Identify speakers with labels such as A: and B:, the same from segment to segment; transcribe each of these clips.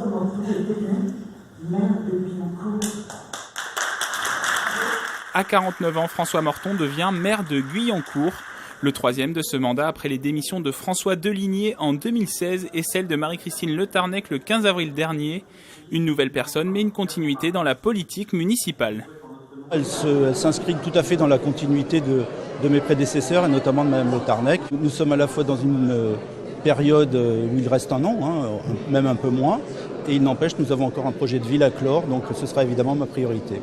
A: François Morton, je deviens maire de Guyancourt.
B: À 49 ans, François Morton devient maire de Guyancourt, le troisième de ce mandat après les démissions de François Deligné en 2016 et celle de Marie-Christine Le Tarnec le 15 avril dernier. Une nouvelle personne, mais une continuité dans la politique municipale.
C: Elle s'inscrit tout à fait dans la continuité de mes prédécesseurs et notamment de Mme Le Tarnec. Nous sommes à la fois dans une période où il reste un an, même un peu moins, et il n'empêche, nous avons encore un projet de ville à clore, donc ce sera évidemment ma priorité.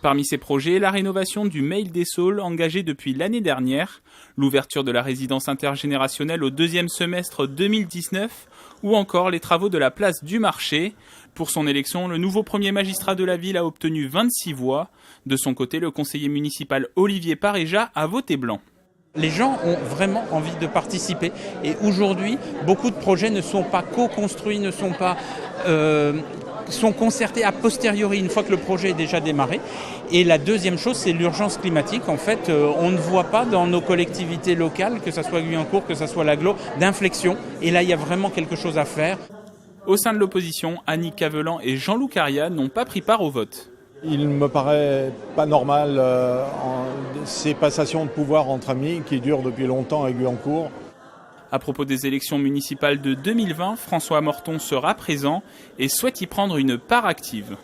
B: Parmi ces projets, la rénovation du Mail des Saules engagée depuis l'année dernière, l'ouverture de la résidence intergénérationnelle au deuxième semestre 2019 ou encore les travaux de la place du marché. Pour son élection, le nouveau premier magistrat de la ville a obtenu 26 voix. De son côté, le conseiller municipal Olivier Paréja a voté blanc.
D: Les gens ont vraiment envie de participer et aujourd'hui, beaucoup de projets ne sont pas co-construits, ne sont pas... sont concertés a posteriori une fois que le projet est déjà démarré. Et la deuxième chose, c'est l'urgence climatique. En fait, on ne voit pas dans nos collectivités locales, que ce soit Guyancourt, que ce soit l'Aglo, d'inflexion. Et là, il y a vraiment quelque chose à faire.
B: Au sein de l'opposition, Annick Cavelan et Jean-Loup Caria n'ont pas pris part au vote.
E: Il ne me paraît pas normal ces passations de pouvoir entre amis qui durent depuis longtemps à Guyancourt.
B: À propos des élections municipales de 2020, François Morton sera présent et souhaite y prendre une part active.